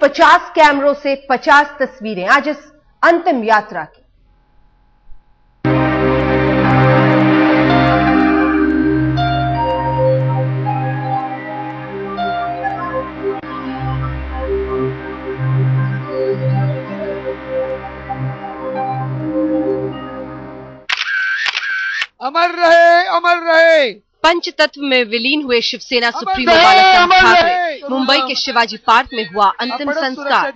50 कैमरों से 50 तस्वीरें आज इस अंतिम यात्रा की। अमर रहे, अमर रहे। पंचतत्व में विलीन हुए शिवसेना सुप्रीमो बाला साहब ठाकरे मुंबई के शिवाजी पार्क में हुआ अंतिम संस्कार।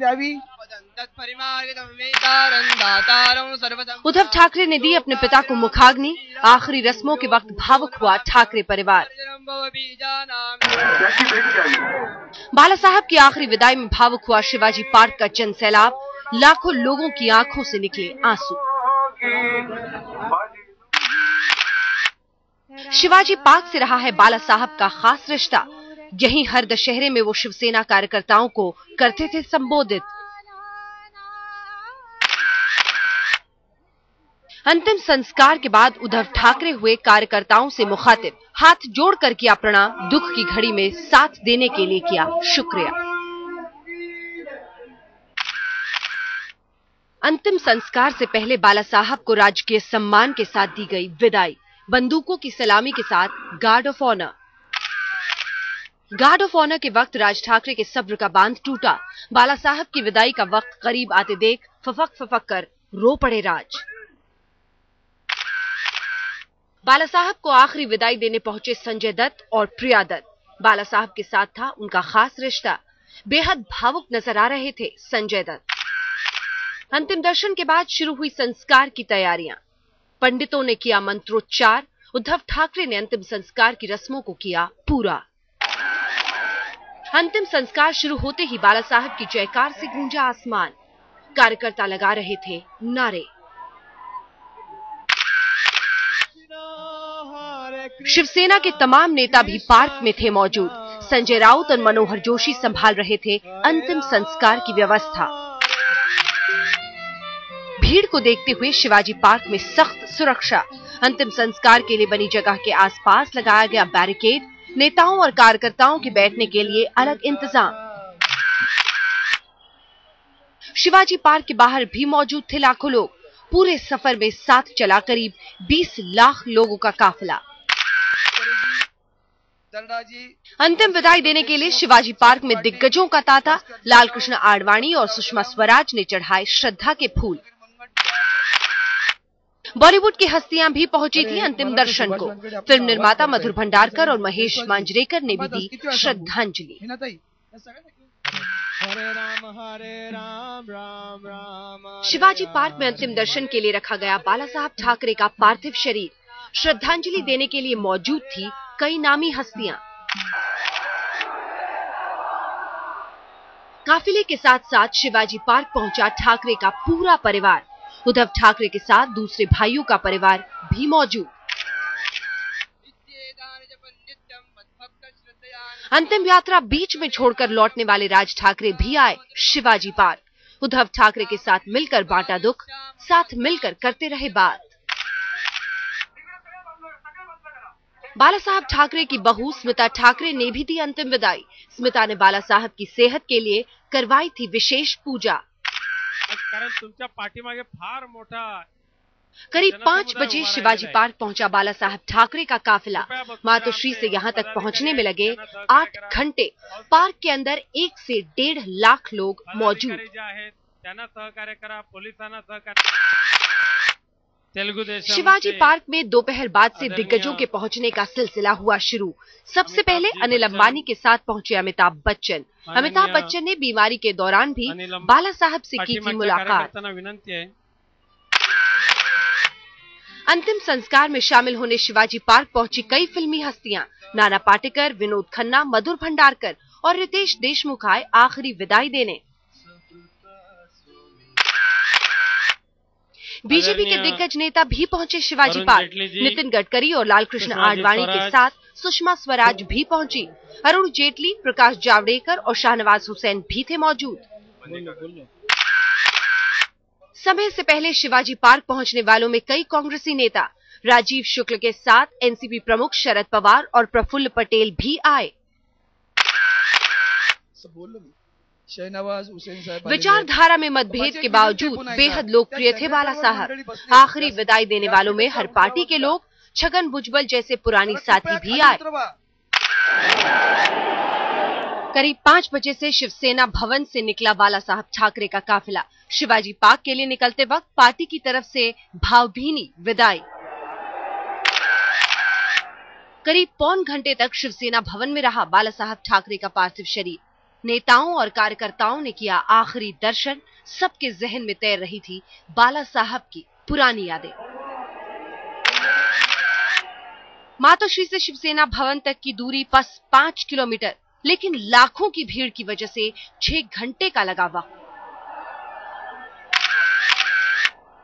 उद्धव ठाकरे ने दी अपने पिता को मुखाग्नि। आखिरी रस्मों के वक्त भावुक हुआ ठाकरे परिवार। बाला साहब की आखिरी विदाई में भावुक हुआ शिवाजी पार्क का जन सैलाब। लाखों लोगों की आंखों से निकले आंसू। शिवाजी पार्क से रहा है बाला साहब का खास रिश्ता। यहीं हर दशहरे में वो शिवसेना कार्यकर्ताओं को करते थे संबोधित। अंतिम संस्कार के बाद उद्धव ठाकरे हुए कार्यकर्ताओं से मुखातिब। हाथ जोड़कर किया प्रणाम। दुख की घड़ी में साथ देने के लिए किया शुक्रिया। अंतिम संस्कार से पहले बाला साहब को राजकीय सम्मान के साथ दी गई विदाई। बंदूकों की सलामी के साथ guard of honour. Guard of honour के वक्त राज ठाकरे के सब्र का बांध टूटा। बाला साहब की विदाई का वक्त करीब आते देख फफक कर रो पड़े राज। बाला साहब को आखिरी विदाई देने पहुंचे संजय दत्त और प्रिया दत्त। बाला साहब के साथ था उनका खास रिश्ता। बेहद भावुक नजर आ रहे थे संजय दत्त। अंतिम दर्शन के बाद शुरू हुई संस्कार की तैयारियां। पंडितों ने किया मंत्रोच्चार। उद्धव ठाकरे ने अंतिम संस्कार की रस्मों को किया पूरा। अंतिम संस्कार शुरू होते ही बाला साहब की जयकार से गूंजा आसमान। कार्यकर्ता लगा रहे थे नारे। शिवसेना के तमाम नेता भी पार्क में थे मौजूद। संजय राउत और मनोहर जोशी संभाल रहे थे अंतिम संस्कार की व्यवस्था। भीड़ को देखते हुए शिवाजी पार्क में सख्त सुरक्षा। अंतिम संस्कार के लिए बनी जगह के आसपास लगाया गया बैरिकेड। नेताओं और कार्यकर्ताओं के बैठने के लिए अलग इंतजाम। शिवाजी पार्क के बाहर भी मौजूद थे लाखों लोग। पूरे सफर में साथ चला करीब 20 लाख लोगों का काफिला। अंतिम विदाई देने के लिए शिवाजी पार्क में दिग्गजों का तांता। लालकृष्ण आडवाणी और सुषमा स्वराज ने चढ़ाए श्रद्धा के फूल। बॉलीवुड की हस्तियां भी पहुंची थी अंतिम दर्शन को। फिल्म निर्माता मधुर भंडारकर और महेश मांजरेकर ने भी दी श्रद्धांजलि। शिवाजी पार्क में अंतिम दर्शन के लिए रखा गया बाला साहब ठाकरे का पार्थिव शरीर। श्रद्धांजलि देने के लिए मौजूद थी कई नामी हस्तियां। काफिले के साथ साथ शिवाजी पार्क पहुंचा ठाकरे का पूरा परिवार। उद्धव ठाकरे के साथ दूसरे भाइयों का परिवार भी मौजूद। अंतिम यात्रा बीच में छोड़कर लौटने वाले राज ठाकरे भी आए शिवाजी पार्क। उद्धव ठाकरे के साथ मिलकर बांटा दुख, साथ मिलकर करते रहे बात। बाला साहब ठाकरे की बहू स्मिता ठाकरे ने भी दी अंतिम विदाई। स्मिता ने बाला साहब की सेहत के लिए करवाई थी विशेष पूजा। कारण तुमच्या पाठीमागे फार मोठा। करीब 5 बजे शिवाजी पार्क पहुंचा बाला साहब ठाकरे का काफिला। मातोश्री से यहां तक पहुंचने में लगे 8 घंटे। पार्क के अंदर 1 से 1.5 लाख लोग मौजूद। शिवाजी पार्क में दोपहर बाद से दिग्गजों के पहुंचने का सिलसिला हुआ शुरू। सबसे पहले अनिल अंबानी के साथ पहुंचे अमिताभ बच्चन। अमिताभ बच्चन ने बीमारी के दौरान भी बाला साहब से की थी मुलाकात। अंतिम संस्कार में शामिल होने शिवाजी पार्क पहुंची कई फिल्मी हस्तियां। नाना पाटेकर, विनोद खन्ना, मधुर भंडारकर और रितेश देशमुख आए आखिरी विदाई देने। बीजेपी के दिग्गज नेता भी पहुंचे शिवाजी पार्क। नितिन गडकरी और लालकृष्ण आडवाणी के साथ सुषमा स्वराज भी पहुंची। अरुण जेटली, प्रकाश जावड़ेकर और शाहनवाज हुसैन भी थे मौजूद। समय से पहले शिवाजी पार्क पहुंचने वालों में कई कांग्रेसी नेता। राजीव शुक्ल के साथ एनसीपी प्रमुख शरद पवार और प्रफुल्ल पटेल भी आए। शहनवाज हुसैन साहब विचारधारा में मतभेद के बावजूद बेहद लोकप्रिय थे बाला साहब। आखिरी विदाई देने वालों में हर पार्टी के लोग, छगन भुजबल जैसे पुरानी साथी भी आए। करीब 5 बजे से शिवसेना भवन से निकला बाला साहब ठाकरे का काफिला। शिवाजी पार्क के लिए निकलते वक्त पार्टी की तरफ से भावभीनी विदाई। करीब पौन घंटे तक शिवसेना भवन में रहा बाला साहब ठाकरे का पार्थिव शरीर। नेताओं और कार्यकर्ताओं ने किया आखिरी दर्शन। सबके जहन में तैर रही थी बाला साहब की पुरानी यादें। मातोश्री से शिवसेना भवन तक की दूरी बस 5 किलोमीटर, लेकिन लाखों की भीड़ की वजह से 6 घंटे का लगा वक्त।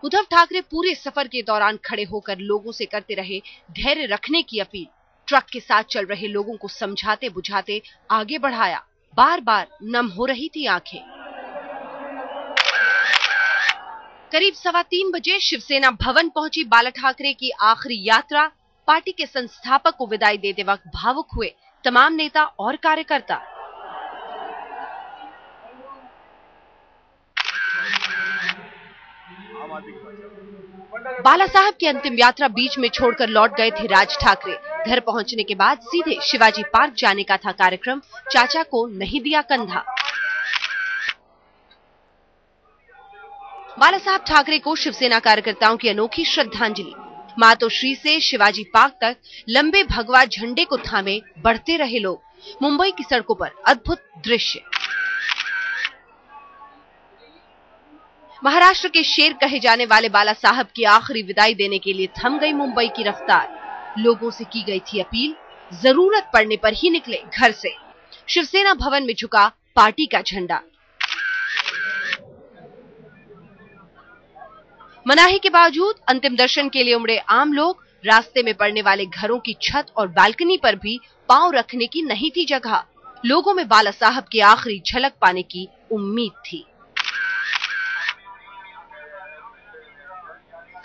उद्धव ठाकरे पूरे सफर के दौरान खड़े होकर लोगों से करते रहे धैर्य रखने की अपील। ट्रक के साथ चल रहे लोगों को समझाते बुझाते आगे बढ़ाया। बार बार नम हो रही थी आंखें। करीब 3:15 बजे शिवसेना भवन पहुंची बाला ठाकरे की आखिरी यात्रा। पार्टी के संस्थापक को विदाई देते वक्त भावुक हुए तमाम नेता और कार्यकर्ता। बाला साहब की अंतिम यात्रा बीच में छोड़कर लौट गए थे राज ठाकरे। घर पहुंचने के बाद सीधे शिवाजी पार्क जाने का था कार्यक्रम। चाचा को नहीं दिया कंधा। बाला साहब ठाकरे को शिवसेना कार्यकर्ताओं की अनोखी श्रद्धांजलि। मातोश्री से शिवाजी पार्क तक लंबे भगवा झंडे को थामे बढ़ते रहे लोग। मुंबई की सड़कों पर अद्भुत दृश्य। महाराष्ट्र के शेर कहे जाने वाले बाला साहब की आखिरी विदाई देने के लिए थम गई मुंबई की रफ्तार। लोगों से की गई थी अपील, जरूरत पड़ने पर ही निकले घर से। शिवसेना भवन में झुका पार्टी का झंडा। मनाही के बावजूद अंतिम दर्शन के लिए उमड़े आम लोग। रास्ते में पड़ने वाले घरों की छत और बालकनी पर भी पांव रखने की नहीं थी जगह। लोगों में बाला साहब की आखिरी झलक पाने की उम्मीद थी।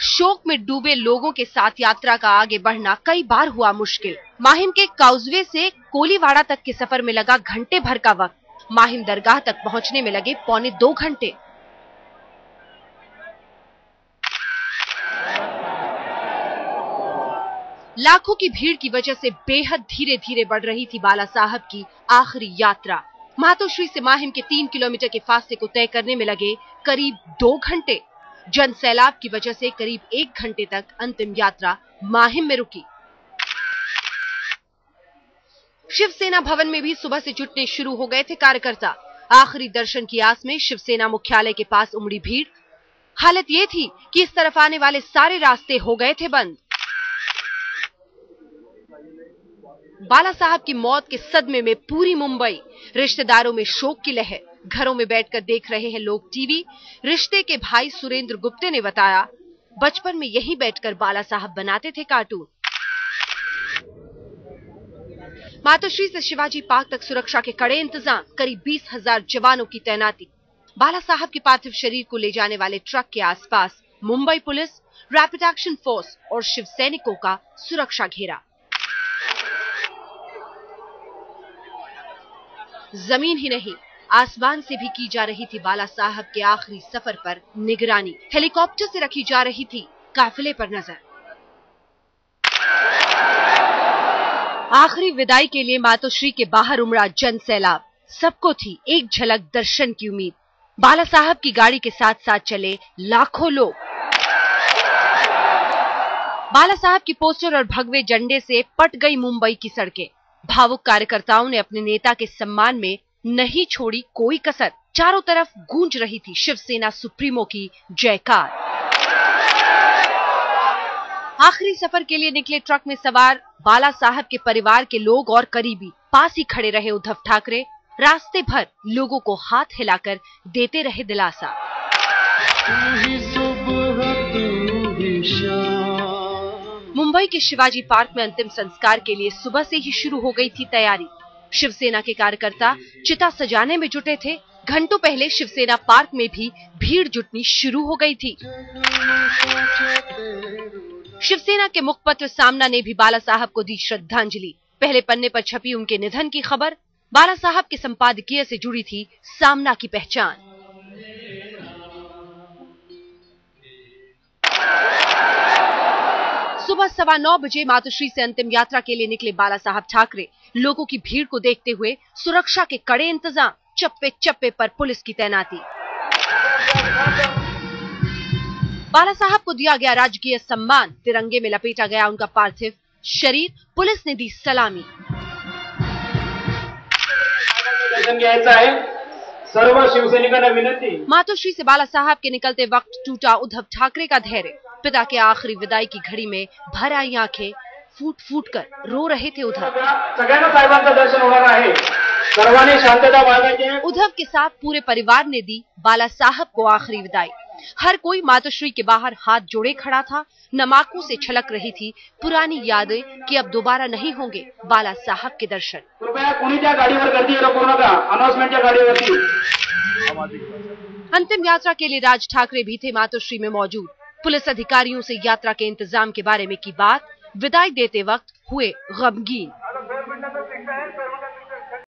शोक में डूबे लोगों के साथ यात्रा का आगे बढ़ना कई बार हुआ मुश्किल। माहिम के काउजवे से कोलीवाड़ा तक के सफर में लगा घंटे भर का वक्त। माहिम दरगाह तक पहुंचने में लगे 1.25 घंटे। लाखों की भीड़ की वजह से बेहद धीरे धीरे बढ़ रही थी बाला साहब की आखिरी यात्रा। मातोश्री से माहिम के 3 किलोमीटर के फासले को तय करने में लगे करीब 2 घंटे। जन सैलाब की वजह से करीब 1 घंटे तक अंतिम यात्रा माहिम में रुकी। शिवसेना भवन में भी सुबह से जुटने शुरू हो गए थे कार्यकर्ता। आखिरी दर्शन की आस में शिवसेना मुख्यालय के पास उमड़ी भीड़। हालत ये थी कि इस तरफ आने वाले सारे रास्ते हो गए थे बंद। बाला साहब की मौत के सदमे में पूरी मुंबई। रिश्तेदारों में शोक की लहर। घरों में बैठकर देख रहे हैं लोग टीवी। रिश्ते के भाई सुरेंद्र गुप्ते ने बताया, बचपन में यहीं बैठकर बाला साहब बनाते थे कार्टून। मातोश्री से शिवाजी पार्क तक सुरक्षा के कड़े इंतजाम। करीब 20,000 जवानों की तैनाती। बाला साहब के पार्थिव शरीर को ले जाने वाले ट्रक के आसपास Mumbai police, rapid action force और शिव सैनिकों का सुरक्षा घेरा। जमीन ही नहीं, आसमान से भी की जा रही थी बाला साहब के आखिरी सफर पर निगरानी। हेलीकॉप्टर से रखी जा रही थी काफिले पर नजर। आखिरी विदाई के लिए मातोश्री के बाहर उमड़ा जन सैलाब। सबको थी एक झलक दर्शन की उम्मीद। बाला साहब की गाड़ी के साथ साथ चले लाखों लोग। बाला साहब की पोस्टर और भगवे झंडे से पट गई मुंबई की सड़कें। भावुक कार्यकर्ताओं ने अपने नेता के सम्मान में नहीं छोड़ी कोई कसर। चारों तरफ गूंज रही थी शिवसेना सुप्रीमो की जयकार। आखिरी सफर के लिए निकले ट्रक में सवार बाला साहब के परिवार के लोग और करीबी पास ही खड़े रहे उद्धव ठाकरे। रास्ते भर लोगों को हाथ हिलाकर देते रहे दिलासा। मुंबई के शिवाजी पार्क में अंतिम संस्कार के लिए सुबह से ही शुरू हो गई थी तैयारी। शिवसेना के कार्यकर्ता चिता सजाने में जुटे थे। घंटों पहले शिवसेना पार्क में भी भीड़ जुटनी शुरू हो गई थी। शिवसेना के मुखपत्र सामना ने भी बाला साहब को दी श्रद्धांजलि। पहले पन्ने पर छपी उनके निधन की खबर। बाला साहब के संपादकीय से जुड़ी थी सामना की पहचान। सुबह 9:15 बजे मातोश्री से अंतिम यात्रा के लिए निकले बाला साहब ठाकरे लोगों की भीड़ को देखते हुए सुरक्षा के कड़े इंतजाम, चप्पे चप्पे पर पुलिस की तैनाती। बाला साहब को दिया गया राजकीय सम्मान, तिरंगे में लपेटा गया उनका पार्थिव शरीर, पुलिस ने दी सलामी। सर्व शिवसैनिकांना विनंती। मातोश्री से बाला साहब के निकलते वक्त टूटा उद्धव ठाकरे का धैर्य। पिता के आखिरी विदाई की घड़ी में भर आई आंखें, फूट फूट कर रो रहे थे उद्धव। सगळ्यांना साहेबांचं दर्शन होणार आहे, सर्वांनी शांतता बाळगायची। उद्धव के साथ पूरे परिवार ने दी बाला साहब को आखिरी विदाई। हर कोई मातोश्री के बाहर हाथ जोड़े खड़ा था। नमाकों से छलक रही थी पुरानी यादें कि अब दोबारा नहीं होंगे बाला साहब के दर्शन। कृपया कुणीच्या गाडीवर गर्दी करू नका, अनाउंसमेंटच्या गाडीवरती। अंतिम यात्रा के लिए राज ठाकरे भी थे मातोश्री में मौजूद। पुलिस अधिकारियों से यात्रा के इंतजाम के बारे में की बात, विदाई देते वक्त हुए गमगीन।